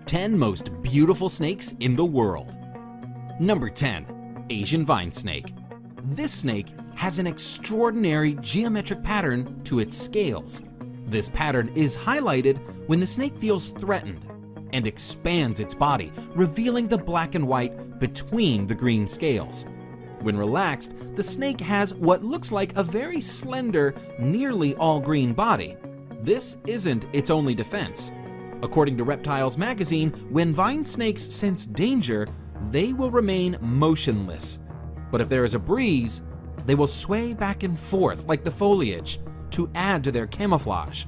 10 most beautiful snakes in the world. Number 10. Asian vine snake. This snake has an extraordinary geometric pattern to its scales. This pattern is highlighted when the snake feels threatened and expands its body, revealing the black and white between the green scales. When relaxed, the snake has what looks like a very slender, nearly all-green body. This isn't its only defense. According to Reptiles magazine, when vine snakes sense danger, they will remain motionless. But if there is a breeze, they will sway back and forth like the foliage to add to their camouflage.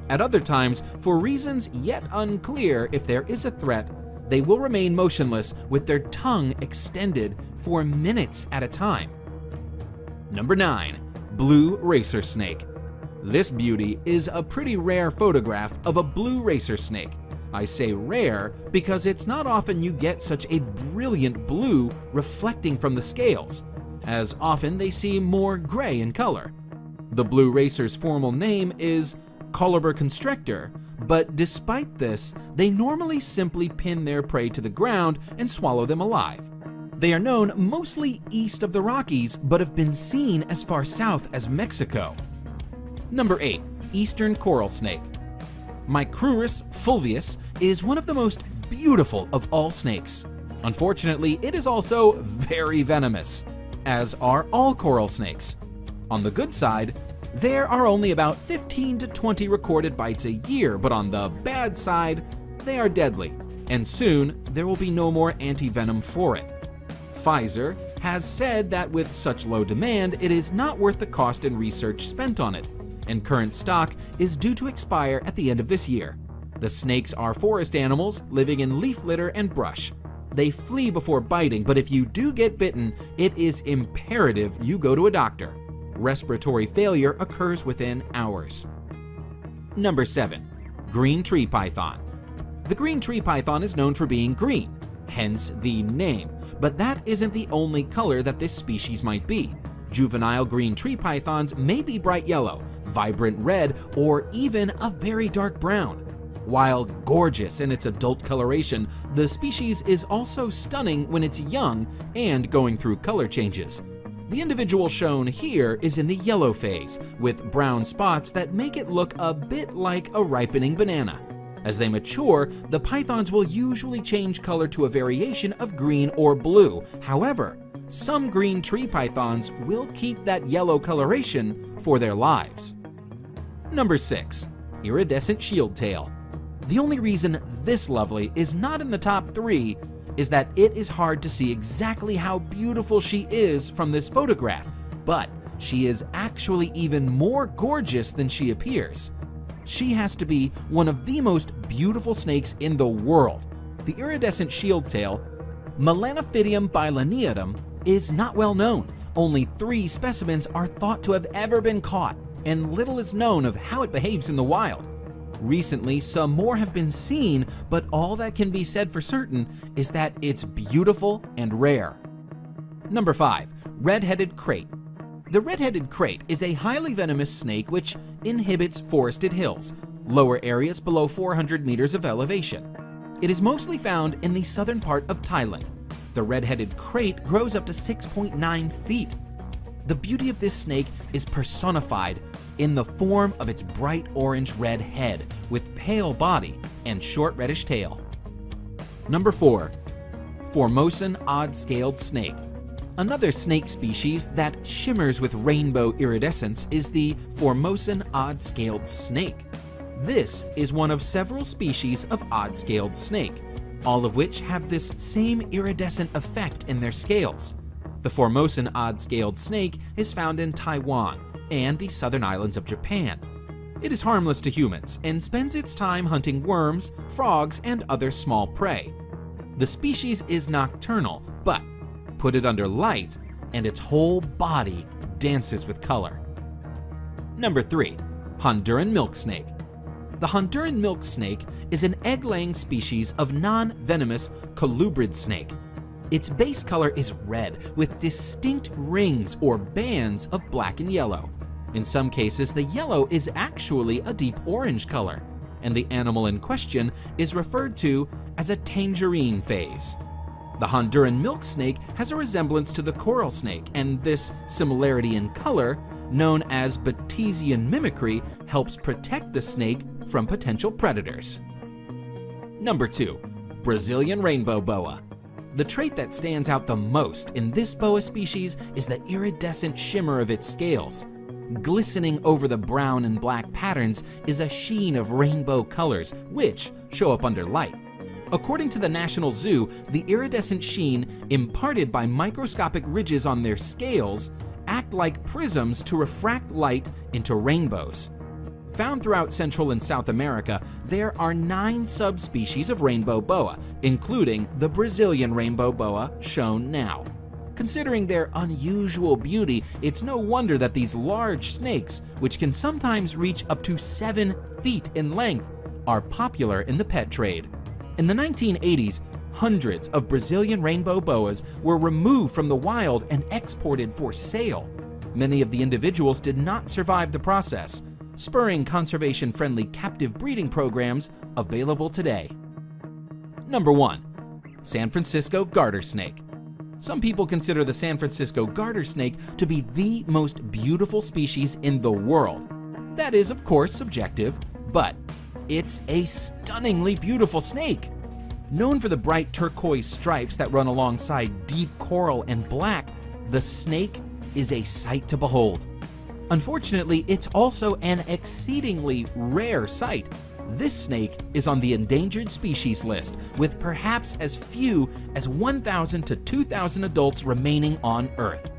At other times, for reasons yet unclear if there is a threat, they will remain motionless with their tongue extended for minutes at a time. Number 9. Blue racer snake. This beauty is a pretty rare photograph of a blue racer snake. I say rare because it's not often you get such a brilliant blue reflecting from the scales, as often they seem more gray in color. The blue racer's formal name is Colliber constrictor, but despite this, they normally simply pin their prey to the ground and swallow them alive. They are known mostly east of the Rockies, but have been seen as far south as Mexico. Number 8. Eastern coral snake. Micrurus fulvius is one of the most beautiful of all snakes. Unfortunately, it is also very venomous, as are all coral snakes. On the good side, there are only about 15 to 20 recorded bites a year, but on the bad side, they are deadly, and soon there will be no more anti-venom for it. Pfizer has said that with such low demand, it is not worth the cost and research spent on it, and current stock is due to expire at the end of this year. The snakes are forest animals living in leaf litter and brush. They flee before biting, but if you do get bitten, it is imperative you go to a doctor. Respiratory failure occurs within hours. Number 7. Green tree python. The green tree python is known for being green, hence the name, but that isn't the only color that this species might be. Juvenile green tree pythons may be bright yellow, vibrant red, or even a very dark brown. While gorgeous in its adult coloration, the species is also stunning when it's young and going through color changes. The individual shown here is in the yellow phase, with brown spots that make it look a bit like a ripening banana. As they mature, the pythons will usually change color to a variation of green or blue. However, some green tree pythons will keep that yellow coloration for their lives. Number 6. Iridescent shieldtail. The only reason this lovely is not in the top 3 is that it is hard to see exactly how beautiful she is from this photograph, but she is actually even more gorgeous than she appears. She has to be one of the most beautiful snakes in the world. The iridescent shieldtail, Melanophydium bilineatum, is not well known. Only 3 specimens are thought to have ever been caught, and little is known of how it behaves in the wild. Recently, some more have been seen, but all that can be said for certain is that it's beautiful and rare. Number 5. Red-headed krait. The red-headed krait is a highly venomous snake which inhabits forested hills, lower areas below 400 meters of elevation. It is mostly found in the southern part of Thailand. The red-headed krait grows up to 6.9 feet. The beauty of this snake is personified in the form of its bright orange-red head with pale body and short reddish tail. Number 4. Formosan odd-scaled snake. Another snake species that shimmers with rainbow iridescence is the Formosan odd-scaled snake. This is one of several species of odd-scaled snake, all of which have this same iridescent effect in their scales. The Formosan odd-scaled snake is found in Taiwan and the southern islands of Japan. It is harmless to humans and spends its time hunting worms, frogs, and other small prey. The species is nocturnal, but put it under light and its whole body dances with color. Number 3. Honduran milk snake. The Honduran milk snake is an egg-laying species of non-venomous colubrid snake. Its base color is red with distinct rings or bands of black and yellow. In some cases, the yellow is actually a deep orange color, and the animal in question is referred to as a tangerine phase. The Honduran milk snake has a resemblance to the coral snake, and this similarity in color, known as Batesian mimicry, helps protect the snake from potential predators. Number 2. Brazilian rainbow boa. The trait that stands out the most in this boa species is the iridescent shimmer of its scales. Glistening over the brown and black patterns is a sheen of rainbow colors, which show up under light. According to the National Zoo, the iridescent sheen imparted by microscopic ridges on their scales act like prisms to refract light into rainbows. Found throughout Central and South America, there are 9 subspecies of rainbow boa, including the Brazilian rainbow boa shown now. Considering their unusual beauty, it's no wonder that these large snakes, which can sometimes reach up to 7 feet in length, are popular in the pet trade. In the 1980s, hundreds of Brazilian rainbow boas were removed from the wild and exported for sale. Many of the individuals did not survive the process, spurring conservation-friendly captive breeding programs available today. Number 1. San Francisco garter snake. Some people consider the San Francisco garter snake to be the most beautiful species in the world. That is, of course, subjective, but it's a stunningly beautiful snake. Known for the bright turquoise stripes that run alongside deep coral and black, the snake is a sight to behold. Unfortunately, it's also an exceedingly rare sight. This snake is on the endangered species list, with perhaps as few as 1,000 to 2,000 adults remaining on Earth.